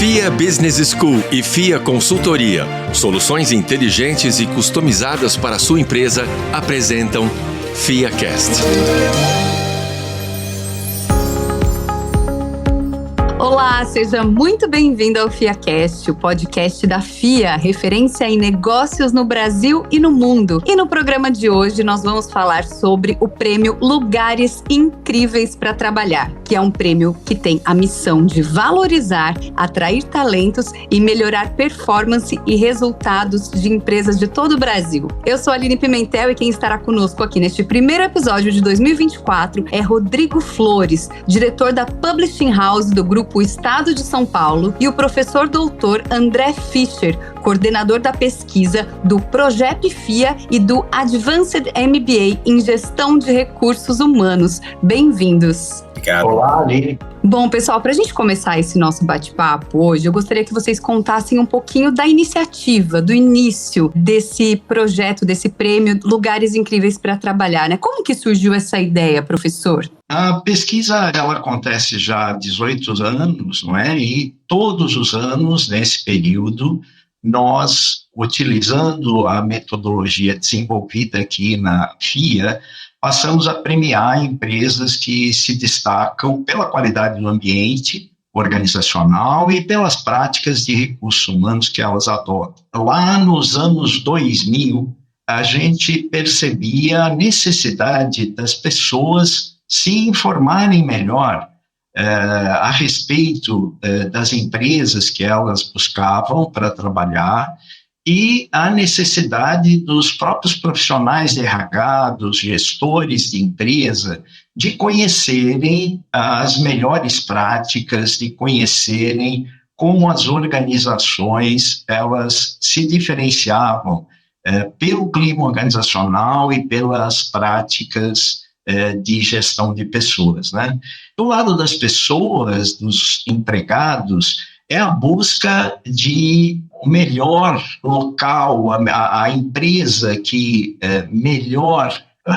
FIA Business School e FIA Consultoria, soluções inteligentes e customizadas para a sua empresa, apresentam FIAcast. Olá, seja muito bem-vindo ao FIAcast, o podcast da FIA, referência em negócios no Brasil e no mundo. E no programa de hoje nós vamos falar sobre o prêmio Lugares Incríveis para Trabalhar, que é um prêmio que tem a missão de valorizar, atrair talentos e melhorar performance e resultados de empresas de todo o Brasil. Eu sou a Aline Pimentel e quem estará conosco aqui neste primeiro episódio de 2024 é Rodrigo Flores, diretor da Publishing House do Grupo Estado de São Paulo, e o professor doutor André Fischer, coordenador da pesquisa do Projeto FIA e do Advanced MBA em Gestão de Recursos Humanos. Bem-vindos. Obrigado. Olá, Aline. Bom, pessoal, para a gente começar esse nosso bate-papo hoje, eu gostaria que vocês contassem um pouquinho da iniciativa, do início desse projeto, desse prêmio Lugares Incríveis para Trabalhar, né? Como que surgiu essa ideia, professor? A pesquisa, ela acontece já há 18 anos, não é? E todos os anos, nesse período, nós, utilizando a metodologia desenvolvida aqui na FIA, passamos a premiar empresas que se destacam pela qualidade do ambiente organizacional e pelas práticas de recursos humanos que elas adotam. Lá nos anos 2000, a gente percebia a necessidade das pessoas se informarem melhor a respeito das empresas que elas buscavam para trabalhar e a necessidade dos próprios profissionais de RH, dos gestores de empresa, de conhecerem as melhores práticas, de conhecerem como as organizações elas se diferenciavam pelo clima organizacional e pelas práticas de gestão de pessoas, né? Do lado das pessoas, dos empregados, é a busca de o melhor local, a empresa que melhor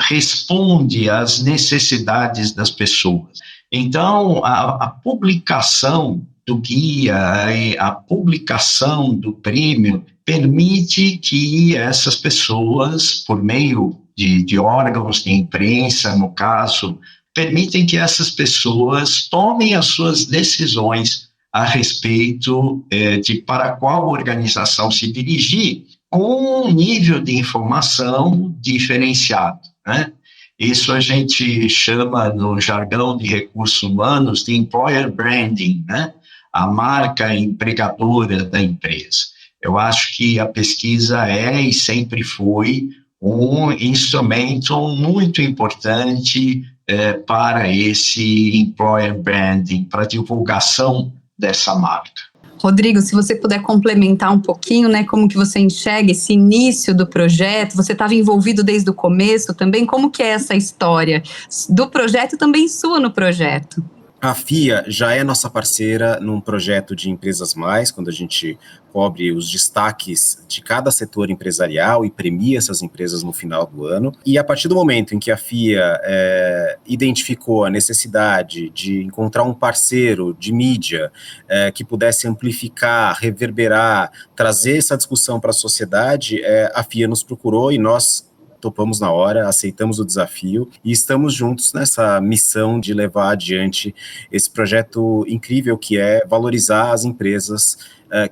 responde às necessidades das pessoas. Então, a publicação do guia, a publicação do prêmio permite que essas pessoas, por meio de órgãos de imprensa, no caso, permitem que essas pessoas tomem as suas decisões a respeito de para qual organização se dirigir, com um nível de informação diferenciado, né? Isso a gente chama, no jargão de recursos humanos, de employer branding, né? A marca empregadora da empresa. Eu acho que a pesquisa é e sempre foi um instrumento muito importante para esse employer branding, para a divulgação dessa marca. Rodrigo, se você puder complementar um pouquinho, né, como que você enxerga esse início do projeto, você estava envolvido desde o começo também, como que é essa história do projeto e também sua no projeto? A FIA já é nossa parceira num projeto de Empresas Mais, quando a gente cobre os destaques de cada setor empresarial e premia essas empresas no final do ano. E a partir do momento em que a FIA identificou a necessidade de encontrar um parceiro de mídia que pudesse amplificar, reverberar, trazer essa discussão para a sociedade, a FIA nos procurou e nós topamos na hora, aceitamos o desafio e estamos juntos nessa missão de levar adiante esse projeto incrível que é valorizar as empresas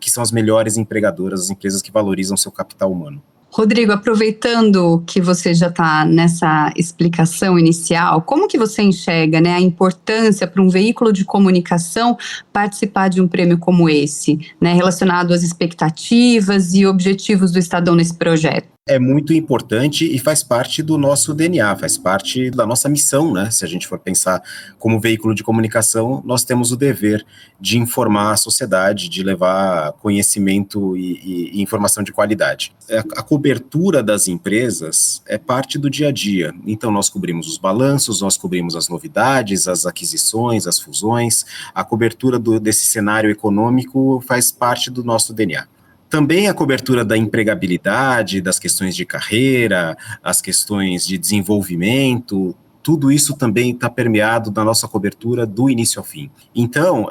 que são as melhores empregadoras, as empresas que valorizam seu capital humano. Rodrigo, aproveitando que você já está nessa explicação inicial, como que você enxerga, né, a importância para um veículo de comunicação participar de um prêmio como esse, né, relacionado às expectativas e objetivos do Estadão nesse projeto? É muito importante e faz parte do nosso DNA, faz parte da nossa missão, né? Se a gente for pensar como veículo de comunicação, nós temos o dever de informar a sociedade, de levar conhecimento e informação de qualidade. A cobertura das empresas é parte do dia a dia, então nós cobrimos os balanços, nós cobrimos as novidades, as aquisições, as fusões, a cobertura desse cenário econômico faz parte do nosso DNA. Também a cobertura da empregabilidade, das questões de carreira, as questões de desenvolvimento, tudo isso também está permeado na nossa cobertura do início ao fim. Então,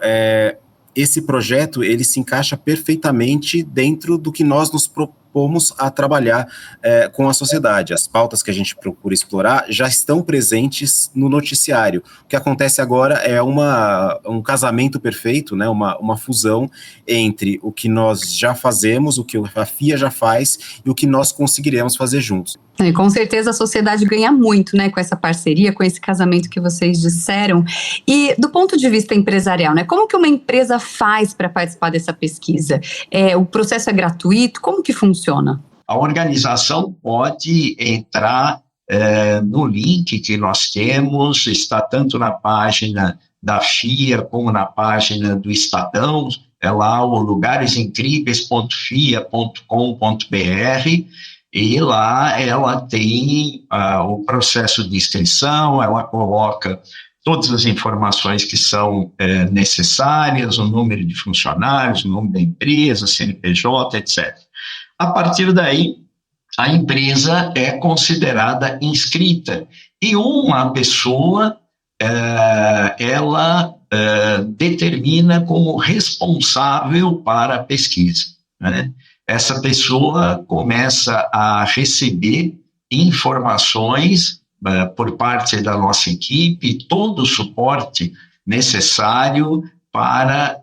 esse projeto ele se encaixa perfeitamente dentro do que nós nos propomos a trabalhar com a sociedade. As pautas que a gente procura explorar já estão presentes no noticiário. O que acontece agora é um casamento perfeito, né? Uma fusão entre o que nós já fazemos, o que a FIA já faz e o que nós conseguiremos fazer juntos. E com certeza a sociedade ganha muito, né, com essa parceria, com esse casamento que vocês disseram. E do ponto de vista empresarial, né, como que uma empresa faz para participar dessa pesquisa? O processo é gratuito? Como que funciona? A organização pode entrar no link que nós temos, está tanto na página da FIA como na página do Estadão, é lá o lugaresincríveis.fia.com.br. E lá ela tem o processo de inscrição, ela coloca todas as informações que são necessárias, o número de funcionários, o nome da empresa, CNPJ, etc. A partir daí, a empresa é considerada inscrita e uma pessoa, ela determina como responsável para a pesquisa, né? Essa pessoa começa a receber informações por parte da nossa equipe, todo o suporte necessário para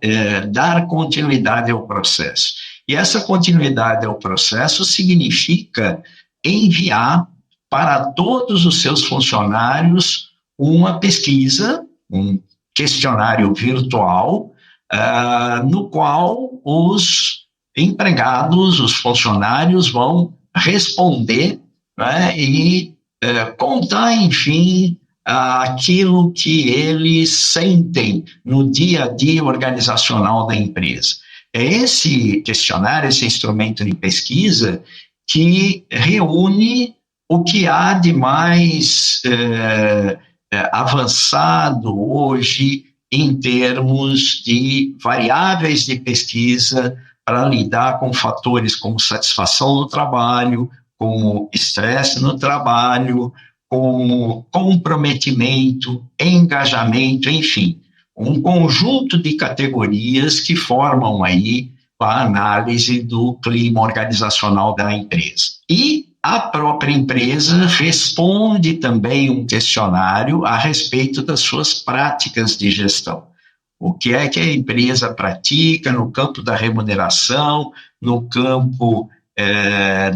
dar continuidade ao processo. E essa continuidade ao processo significa enviar para todos os seus funcionários uma pesquisa, um questionário virtual, no qual os empregados, os funcionários vão responder, né, e contar, enfim, aquilo que eles sentem no dia a dia organizacional da empresa. É esse questionário, esse instrumento de pesquisa que reúne o que há de mais avançado hoje em termos de variáveis de pesquisa para lidar com fatores como satisfação no trabalho, como estresse no trabalho, como comprometimento, engajamento, enfim, um conjunto de categorias que formam aí a análise do clima organizacional da empresa. E a própria empresa responde também um questionário a respeito das suas práticas de gestão. O que é que a empresa pratica no campo da remuneração, no campo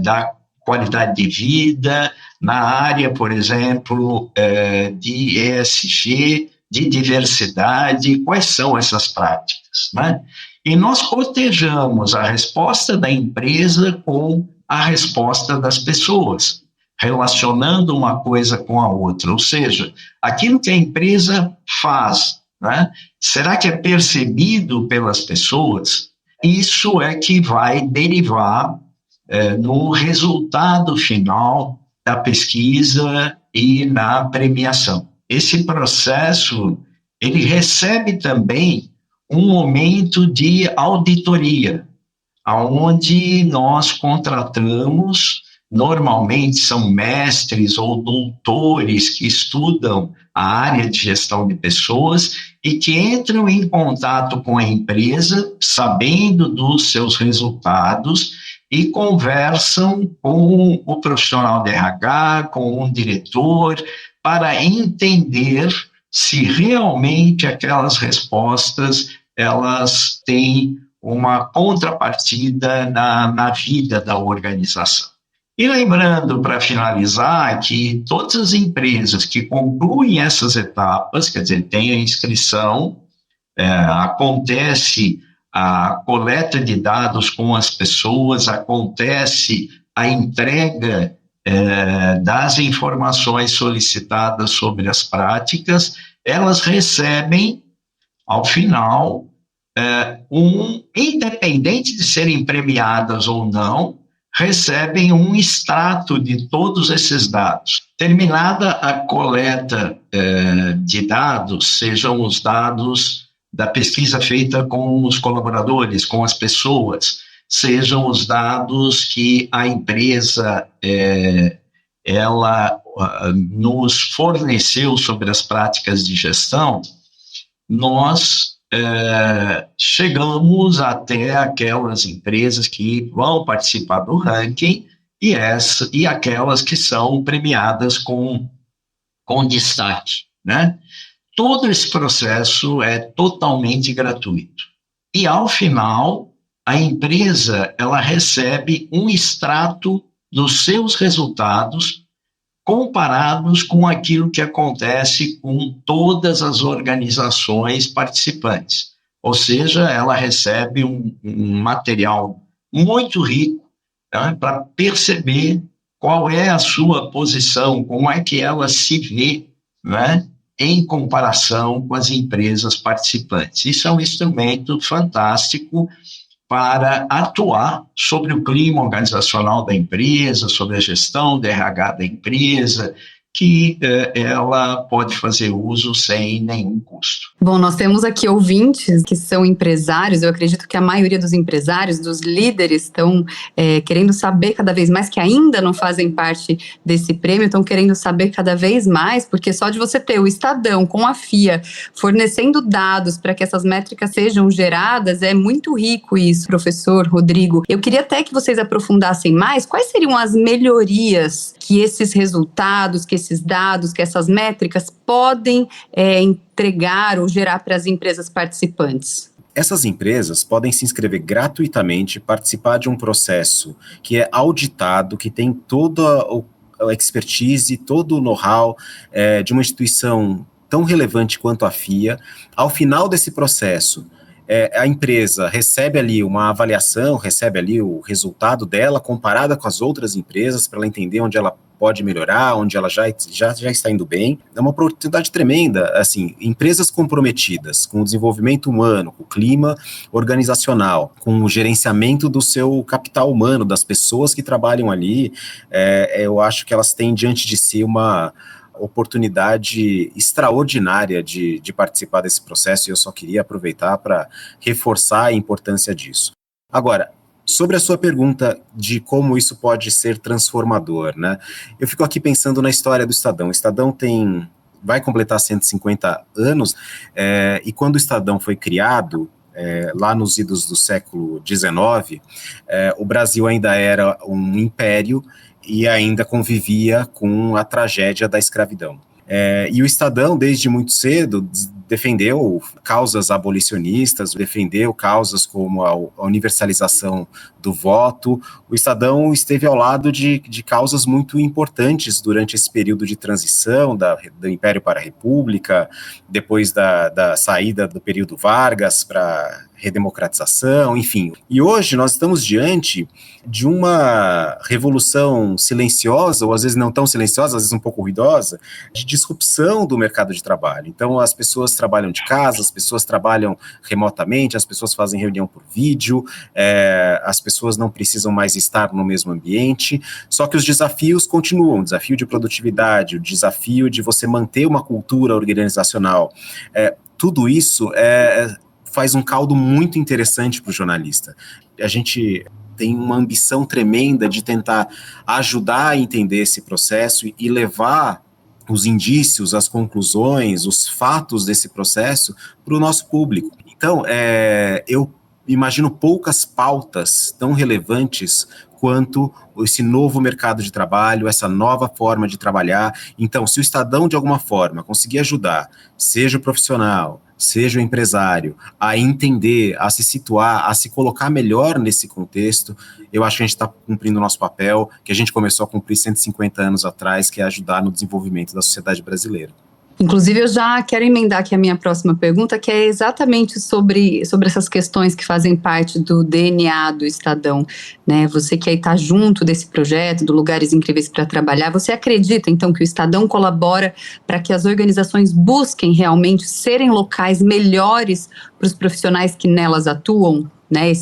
da qualidade de vida, na área, por exemplo, de ESG, de diversidade, quais são essas práticas, né? E nós cotejamos a resposta da empresa com a resposta das pessoas, relacionando uma coisa com a outra, ou seja, aquilo que a empresa faz, né? Será que é percebido pelas pessoas? Isso é que vai derivar no resultado final da pesquisa e na premiação. Esse processo, ele recebe também um momento de auditoria, onde nós contratamos, normalmente são mestres ou doutores que estudam a área de gestão de pessoas e que entram em contato com a empresa, sabendo dos seus resultados, e conversam com o profissional de RH, com um diretor, para entender se realmente aquelas respostas elas têm uma contrapartida na vida da organização. E lembrando, para finalizar, que todas as empresas que concluem essas etapas, quer dizer, tem a inscrição, acontece a coleta de dados com as pessoas, acontece a entrega das informações solicitadas sobre as práticas, elas recebem, ao final, independente de serem premiadas ou não, recebem um extrato de todos esses dados. Terminada a coleta de dados, sejam os dados da pesquisa feita com os colaboradores, com as pessoas, sejam os dados que a empresa ela nos forneceu sobre as práticas de gestão, nós chegamos até aquelas empresas que vão participar do ranking e aquelas que são premiadas com destaque, né? Todo esse processo é totalmente gratuito. E, ao final, a empresa ela recebe um extrato dos seus resultados comparados com aquilo que acontece com todas as organizações participantes. Ou seja, ela recebe um material muito rico, né, para perceber qual é a sua posição, como é que ela se vê, né, em comparação com as empresas participantes. Isso é um instrumento fantástico para atuar sobre o clima organizacional da empresa, sobre a gestão da RH da empresa, que ela pode fazer uso sem nenhum custo. Bom, nós temos aqui ouvintes que são empresários. Eu acredito que a maioria dos empresários, dos líderes, estão querendo saber cada vez mais, que ainda não fazem parte desse prêmio, estão querendo saber cada vez mais, porque só de você ter o Estadão com a FIA fornecendo dados para que essas métricas sejam geradas, é muito rico isso, professor Rodrigo. Eu queria até que vocês aprofundassem mais quais seriam as melhorias que esses resultados, que esses dados, que essas métricas podem entregar ou gerar para as empresas participantes. Essas empresas podem se inscrever gratuitamente, participar de um processo que é auditado, que tem toda a expertise, todo o know-how de uma instituição tão relevante quanto a FIA. Ao final desse processo, a empresa recebe ali uma avaliação, recebe ali o resultado dela comparada com as outras empresas para ela entender onde ela pode melhorar, onde ela já está indo bem. É uma oportunidade tremenda, assim, empresas comprometidas com o desenvolvimento humano, com o clima organizacional, com o gerenciamento do seu capital humano, das pessoas que trabalham ali, eu acho que elas têm diante de si uma oportunidade extraordinária de participar desse processo, e eu só queria aproveitar para reforçar a importância disso. Agora, sobre a sua pergunta de como isso pode ser transformador, né? Eu fico aqui pensando na história do Estadão. O Estadão vai completar 150 anos, e quando o Estadão foi criado, lá nos idos do século XIX, o Brasil ainda era um império e ainda convivia com a tragédia da escravidão. E o Estadão, desde muito cedo, defendeu causas abolicionistas, defendeu causas como a universalização do voto. O Estadão esteve ao lado de causas muito importantes durante esse período de transição do Império para a República, depois da saída do período Vargas para redemocratização, enfim. E hoje nós estamos diante de uma revolução silenciosa, ou às vezes não tão silenciosa, às vezes um pouco ruidosa, de disrupção do mercado de trabalho. Então as pessoas trabalham de casa, as pessoas trabalham remotamente, as pessoas fazem reunião por vídeo, as pessoas não precisam mais estar no mesmo ambiente, só que os desafios continuam, o desafio de produtividade, o desafio de você manter uma cultura organizacional, tudo isso faz um caldo muito interessante para o jornalista. A gente tem uma ambição tremenda de tentar ajudar a entender esse processo e levar os indícios, as conclusões, os fatos desse processo para o nosso público. Então, eu imagino poucas pautas tão relevantes quanto esse novo mercado de trabalho, essa nova forma de trabalhar. Então, se o Estadão, de alguma forma, conseguir ajudar, seja o profissional, seja o empresário, a entender, a se situar, a se colocar melhor nesse contexto, eu acho que a gente está cumprindo o nosso papel, que a gente começou a cumprir 150 anos atrás, que é ajudar no desenvolvimento da sociedade brasileira. Inclusive, eu já quero emendar aqui a minha próxima pergunta, que é exatamente sobre essas questões que fazem parte do DNA do Estadão, né? Você que aí está junto desse projeto, do Lugares Incríveis para Trabalhar, você acredita, então, que o Estadão colabora para que as organizações busquem realmente serem locais melhores para os profissionais que nelas atuam? Né,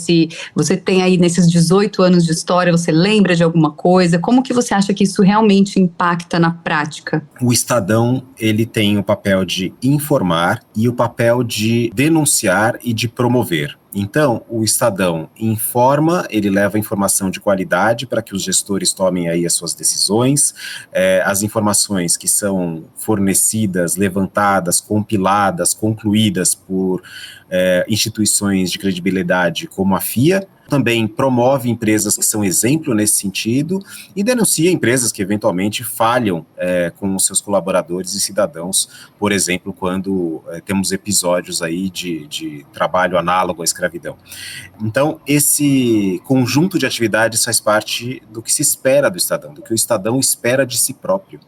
você tem aí nesses 18 anos de história, você lembra de alguma coisa? Como que você acha que isso realmente impacta na prática? O Estadão, ele tem o papel de informar e o papel de denunciar e de promover. Então, o Estadão informa, ele leva informação de qualidade para que os gestores tomem aí as suas decisões, as informações que são fornecidas, levantadas, compiladas, concluídas por instituições de credibilidade como a FIA, também promove empresas que são exemplo nesse sentido e denuncia empresas que eventualmente falham com os seus colaboradores e cidadãos, por exemplo, quando temos episódios aí de trabalho análogo à escravidão. Então, esse conjunto de atividades faz parte do que se espera do Estadão, do que o Estadão espera de si próprio.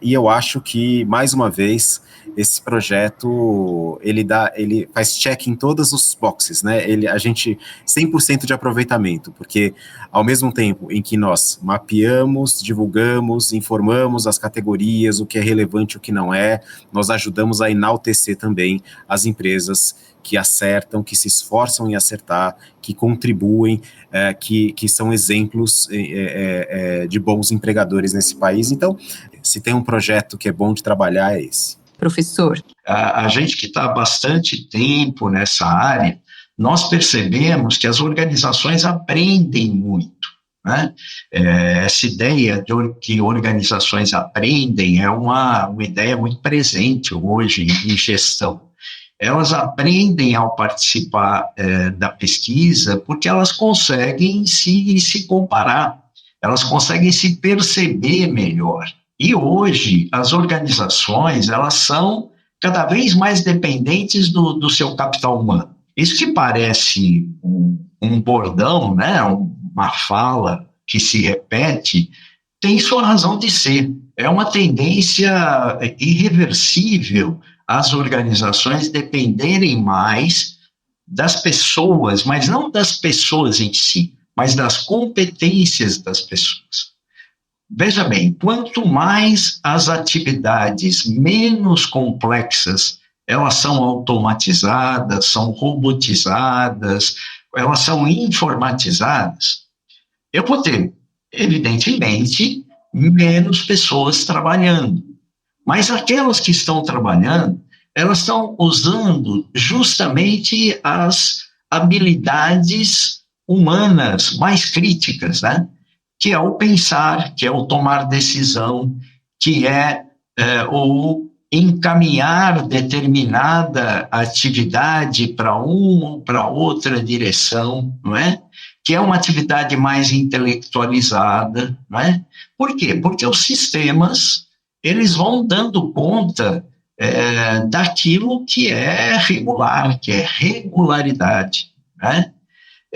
E eu acho que, mais uma vez, esse projeto, ele faz check em todos os boxes, né? A gente 100% de aproveitamento, porque ao mesmo tempo em que nós mapeamos, divulgamos, informamos as categorias, o que é relevante e o que não é, nós ajudamos a enaltecer também as empresas que acertam, que se esforçam em acertar, que contribuem, que são exemplos de bons empregadores nesse país. Então, se tem um projeto que é bom de trabalhar, é esse. Professor. A gente que está há bastante tempo nessa área, nós percebemos que as organizações aprendem muito, né? Essa ideia de que organizações aprendem é uma ideia muito presente hoje em gestão. Elas aprendem ao participar da pesquisa porque elas conseguem se comparar, elas conseguem se perceber melhor. E hoje, as organizações, elas são cada vez mais dependentes do seu capital humano. Isso que parece um bordão, né? Uma fala que se repete, tem sua razão de ser. É uma tendência irreversível as organizações dependerem mais das pessoas, mas não das pessoas em si, mas das competências das pessoas. Veja bem, quanto mais as atividades menos complexas, elas são automatizadas, são robotizadas, elas são informatizadas, eu vou ter, evidentemente, menos pessoas trabalhando. Mas aquelas que estão trabalhando, elas estão usando justamente as habilidades humanas mais críticas, né? Que é o pensar, que é o tomar decisão, que é o encaminhar determinada atividade para uma ou para outra direção, não é? Que é uma atividade mais intelectualizada, não é? Por quê? Porque os sistemas, eles vão dando conta daquilo que é regular, que é regularidade, né?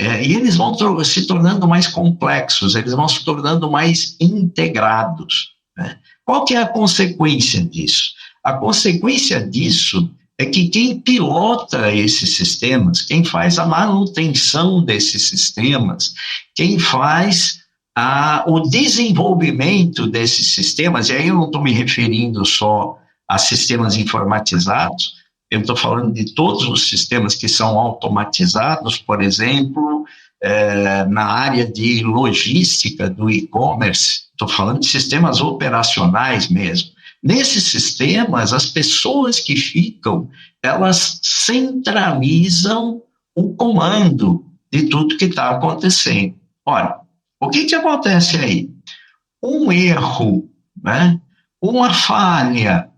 E eles vão se tornando mais complexos, eles vão se tornando mais integrados, né? Qual que é a consequência disso? A consequência disso é que quem pilota esses sistemas, quem faz a manutenção desses sistemas, quem faz o desenvolvimento desses sistemas, e aí eu não estou me referindo só a sistemas informatizados, eu estou falando de todos os sistemas que são automatizados, por exemplo, na área de logística do e-commerce, estou falando de sistemas operacionais mesmo. Nesses sistemas, as pessoas que ficam, elas centralizam o comando de tudo que está acontecendo. Ora, o que acontece aí? Um erro, né? Uma falha,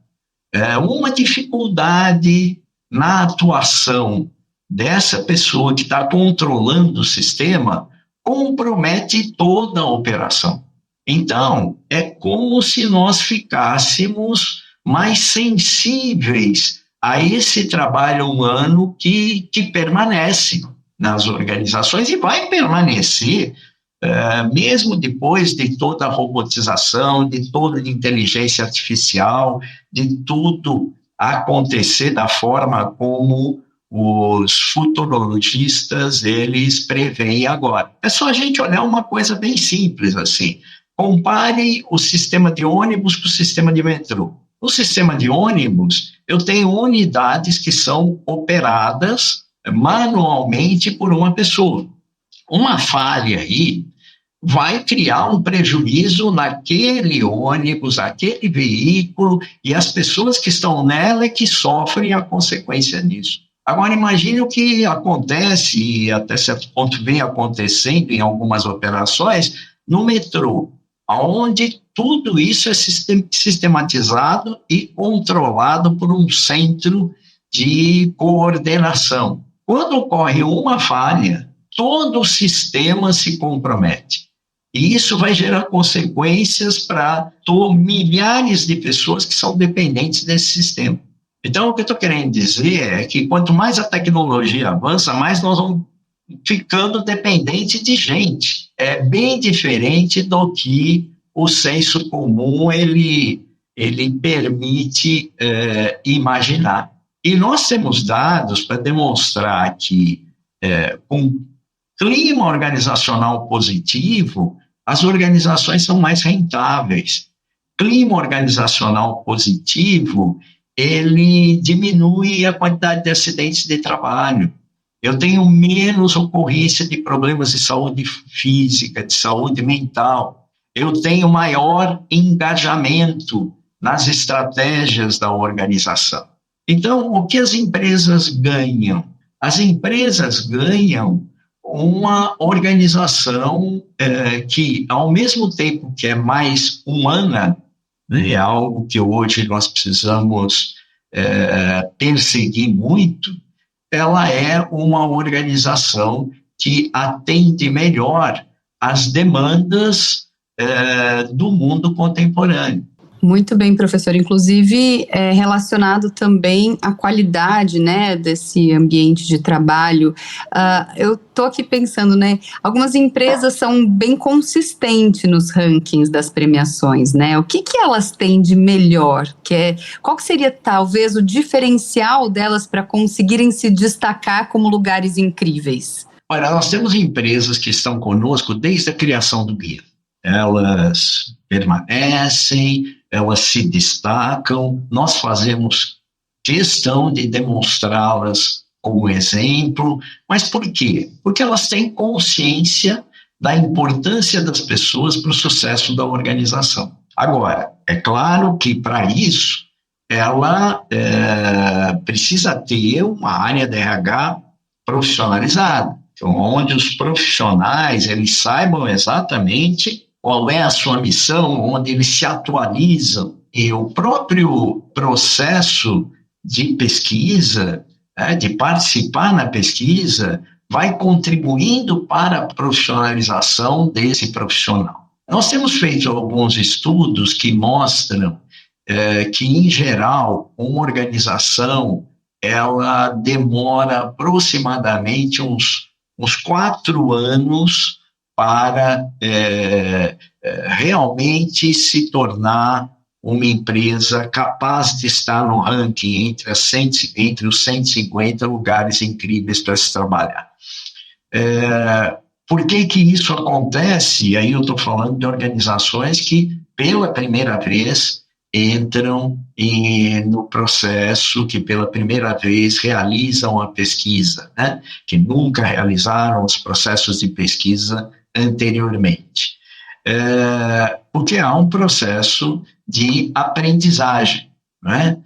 uma dificuldade na atuação dessa pessoa que está controlando o sistema compromete toda a operação. Então, é como se nós ficássemos mais sensíveis a esse trabalho humano que permanece nas organizações e vai permanecer mesmo depois de toda a robotização, de toda a inteligência artificial, de tudo acontecer da forma como os futurologistas, eles preveem agora. É só a gente olhar uma coisa bem simples assim. Compare o sistema de ônibus com o sistema de metrô. No sistema de ônibus, eu tenho unidades que são operadas manualmente por uma pessoa. Uma falha aí vai criar um prejuízo naquele ônibus, naquele veículo, e as pessoas que estão nela é que sofrem a consequência disso. Agora, imagine o que acontece, e até certo ponto vem acontecendo em algumas operações, no metrô, onde tudo isso é sistematizado e controlado por um centro de coordenação. Quando ocorre uma falha, todo o sistema se compromete. E isso vai gerar consequências para milhares de pessoas que são dependentes desse sistema. Então, o que eu estou querendo dizer é que quanto mais a tecnologia avança, mais nós vamos ficando dependentes de gente. É bem diferente do que o senso comum ele permite imaginar. E nós temos dados para demonstrar que, com clima organizacional positivo, as organizações são mais rentáveis. Clima organizacional positivo, ele diminui a quantidade de acidentes de trabalho. Eu tenho menos ocorrência de problemas de saúde física, de saúde mental. Eu tenho maior engajamento nas estratégias da organização. Então, o que as empresas ganham? As empresas ganham uma organização que, ao mesmo tempo que é mais humana, é algo que hoje nós precisamos perseguir muito, ela é uma organização que atende melhor às demandas do mundo contemporâneo. Muito bem, professor. Inclusive, relacionado também à qualidade, né, desse ambiente de trabalho. Eu estou aqui pensando, né, algumas empresas são bem consistentes nos rankings das premiações, né? O que elas têm de melhor? Qual que seria, talvez, o diferencial delas para conseguirem se destacar como lugares incríveis? Olha, nós temos empresas que estão conosco desde a criação do guia. Elas permanecem, elas se destacam, nós fazemos questão de demonstrá-las como exemplo, mas por quê? Porque elas têm consciência da importância das pessoas para o sucesso da organização. Agora, é claro que para isso, ela precisa ter uma área de RH profissionalizada, então, onde os profissionais eles saibam exatamente qual é a sua missão, onde eles se atualizam. E o próprio processo de pesquisa, de participar na pesquisa, vai contribuindo para a profissionalização desse profissional. Nós temos feito alguns estudos que mostram que, em geral, uma organização ela demora aproximadamente uns 4 anos para realmente se tornar uma empresa capaz de estar no ranking entre os 150 lugares incríveis para se trabalhar. Por que isso acontece? E aí eu estou falando de organizações que, pela primeira vez, entram no processo, que pela primeira vez realizam a pesquisa, né? Que nunca realizaram os processos de pesquisa anteriormente. Porque há um processo de aprendizagem, né?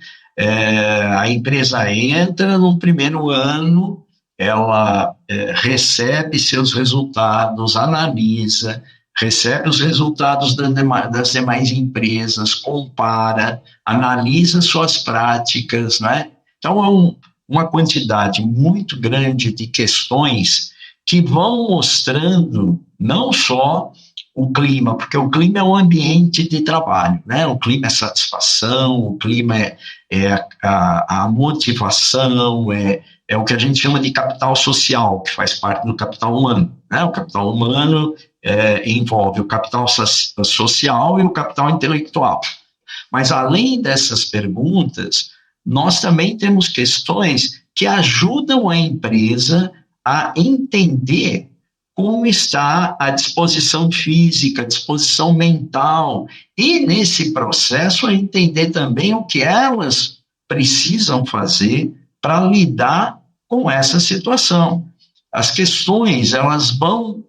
A empresa entra no primeiro ano, ela recebe seus resultados, analisa, recebe os resultados das demais empresas, compara, analisa suas práticas, né? Então, é uma quantidade muito grande de questões que vão mostrando não só o clima, porque o clima é um ambiente de trabalho, né? O clima é satisfação, o clima é a motivação, é o que a gente chama de capital social, que faz parte do capital humano, né? O capital humano envolve o capital social e o capital intelectual. Mas, além dessas perguntas, nós também temos questões que ajudam a empresa a entender como está a disposição física, a disposição mental, e, nesse processo, a entender também o que elas precisam fazer para lidar com essa situação. As questões, elas vão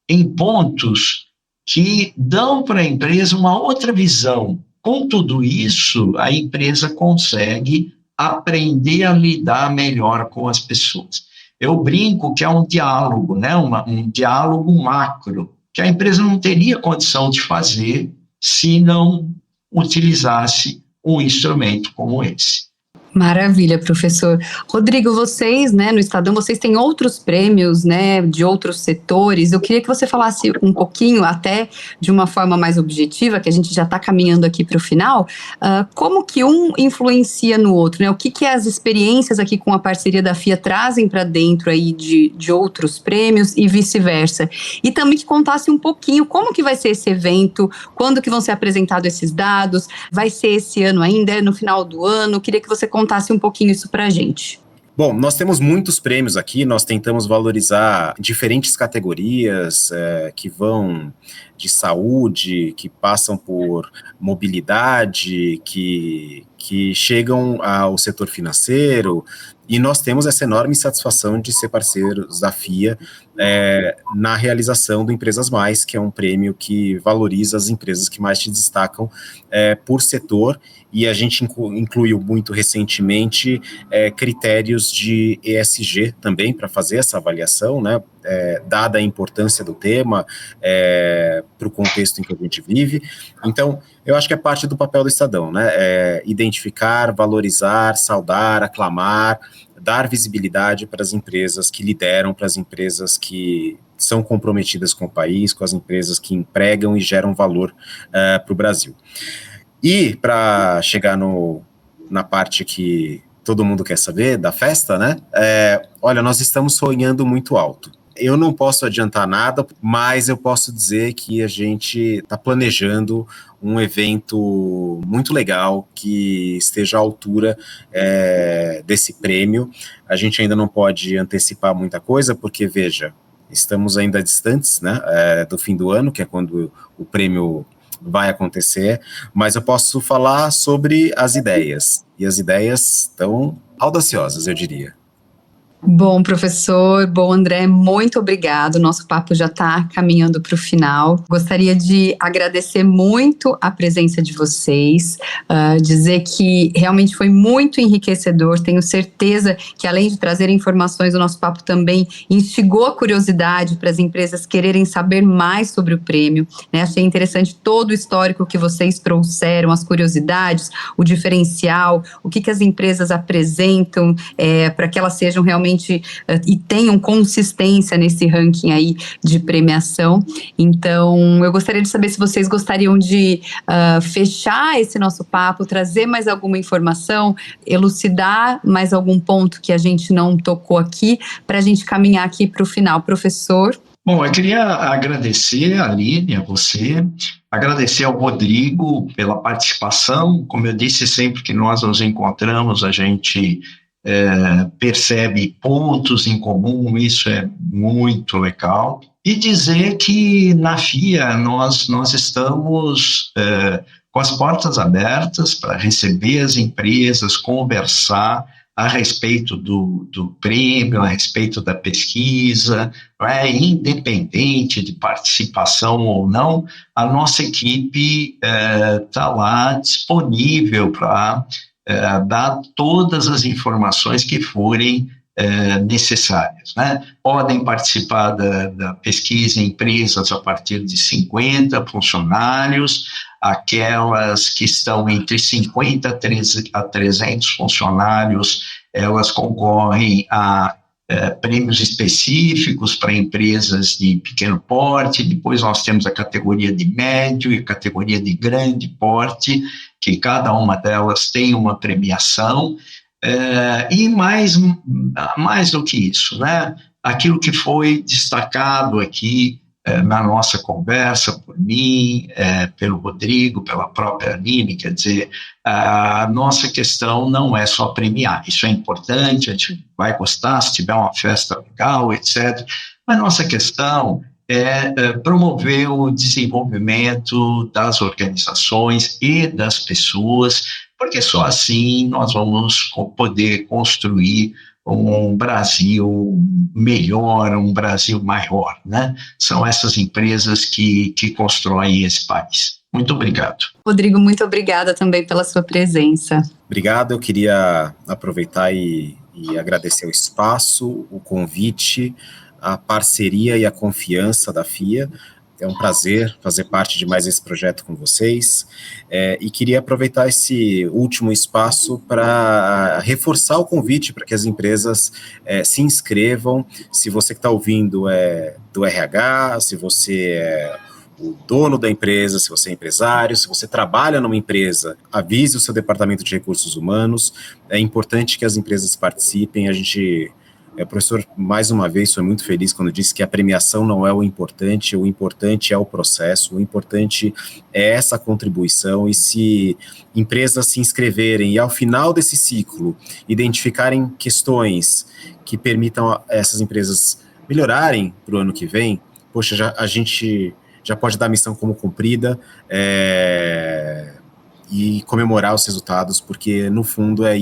em pontos que dão para a empresa uma outra visão. Com tudo isso, a empresa consegue aprender a lidar melhor com as pessoas. Eu brinco que é um diálogo, né? Um diálogo macro, que a empresa não teria condição de fazer se não utilizasse um instrumento como esse. Maravilha, professor. Rodrigo, vocês, né, no Estadão, vocês têm outros prêmios, né, de outros setores. Eu queria que você falasse um pouquinho, até de uma forma mais objetiva, que a gente já está caminhando aqui para o final, como que um influencia no outro, né? O que as experiências aqui com a parceria da FIA trazem para dentro aí de outros prêmios e vice-versa. E também que contasse um pouquinho como que vai ser esse evento, quando que vão ser apresentados esses dados, vai ser esse ano ainda, no final do ano. Eu queria que você contasse um pouquinho isso para a gente. Bom, nós temos muitos prêmios aqui, nós tentamos valorizar diferentes categorias que vão de saúde, que passam por mobilidade, que chegam ao setor financeiro, e nós temos essa enorme satisfação de ser parceiros da FIA na realização do Empresas Mais, que é um prêmio que valoriza as empresas que mais se destacam por setor, e a gente incluiu muito recentemente critérios de ESG também para fazer essa avaliação, né, dada a importância do tema para o contexto em que a gente vive. Então, eu acho que é parte do papel do Estadão, né, identificar, valorizar, saudar, aclamar, dar visibilidade para as empresas que lideram, para as empresas que são comprometidas com o país, com as empresas que empregam e geram valor para o Brasil. E para chegar na parte que todo mundo quer saber, da festa, né? Olha, nós estamos sonhando muito alto. Eu não posso adiantar nada, mas eu posso dizer que a gente está planejando um evento muito legal que esteja à altura desse prêmio. A gente ainda não pode antecipar muita coisa, porque, veja, estamos ainda distantes, né, do fim do ano, que é quando o prêmio vai acontecer, mas eu posso falar sobre as ideias, e as ideias estão audaciosas, eu diria. Bom, professor, bom, André, muito obrigado, nosso papo já está caminhando para o final. Gostaria de agradecer muito a presença de vocês, dizer que realmente foi muito enriquecedor, tenho certeza que além de trazer informações, o nosso papo também instigou a curiosidade para as empresas quererem saber mais sobre o prêmio, né? Achei interessante todo o histórico que vocês trouxeram, as curiosidades, o diferencial, o que as empresas apresentam para que elas sejam realmente e tenham consistência nesse ranking aí de premiação. Então, eu gostaria de saber se vocês gostariam de fechar esse nosso papo, trazer mais alguma informação, elucidar mais algum ponto que a gente não tocou aqui, para a gente caminhar aqui para o final. Professor? Bom, eu queria agradecer a Aline, a você, agradecer ao Rodrigo pela participação. Como eu disse, sempre que nós nos encontramos, a gente percebe pontos em comum, isso é muito legal. E dizer que na FIA nós estamos com as portas abertas para receber as empresas, conversar a respeito do prêmio, a respeito da pesquisa, independente de participação ou não, a nossa equipe está lá disponível para dar todas as informações que forem necessárias, né? Podem participar da pesquisa em empresas a partir de 50 funcionários, aquelas que estão entre 50 a 300 funcionários, elas concorrem a prêmios específicos para empresas de pequeno porte. Depois nós temos a categoria de médio e a categoria de grande porte, que cada uma delas tem uma premiação, e mais do que isso, né? Aquilo que foi destacado aqui na nossa conversa, por mim, pelo Rodrigo, pela própria Aline, quer dizer, a nossa questão não é só premiar, isso é importante, a gente vai gostar se tiver uma festa legal, etc., mas nossa questão é promover o desenvolvimento das organizações e das pessoas, porque só assim nós vamos poder construir um Brasil melhor, um Brasil maior, né? São essas empresas que constroem esse país. Muito obrigado. Rodrigo, muito obrigada também pela sua presença. Obrigado, eu queria aproveitar e agradecer o espaço, o convite, a parceria e a confiança da FIA. É um prazer fazer parte de mais esse projeto com vocês, e queria aproveitar esse último espaço para reforçar o convite para que as empresas se inscrevam. Se você que está ouvindo é do RH, se você é o dono da empresa, se você é empresário, se você trabalha numa empresa, avise o seu departamento de recursos humanos. É importante que as empresas participem. O professor, mais uma vez, foi muito feliz quando disse que a premiação não é o importante é o processo, o importante é essa contribuição, e se empresas se inscreverem e ao final desse ciclo identificarem questões que permitam essas empresas melhorarem para o ano que vem, poxa, a gente já pode dar a missão como cumprida, e comemorar os resultados, porque no fundo é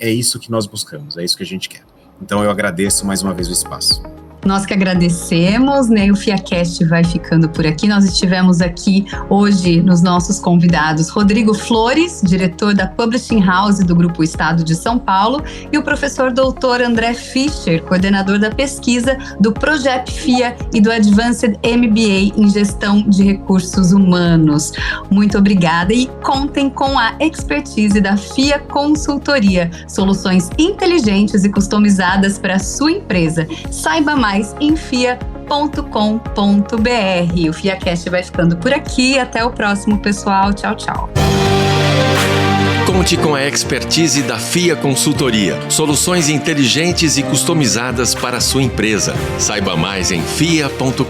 isso que nós buscamos, é isso que a gente quer. Então eu agradeço mais uma vez o espaço. Nós que agradecemos, né? O FIAcast vai ficando por aqui. Nós estivemos aqui hoje nos nossos convidados Rodrigo Flores, diretor da Publishing House do Grupo Estado de São Paulo, e o professor doutor André Fischer, coordenador da pesquisa do Projeto FIA e do Advanced MBA em Gestão de Recursos Humanos. Muito obrigada e contem com a expertise da FIA Consultoria, soluções inteligentes e customizadas para a sua empresa. Saiba mais em fia.com.br. O FIAcast vai ficando por aqui. Até o próximo, pessoal. Tchau, tchau. Conte com a expertise da FIA Consultoria, soluções inteligentes e customizadas para a sua empresa. Saiba mais em fia.com.br.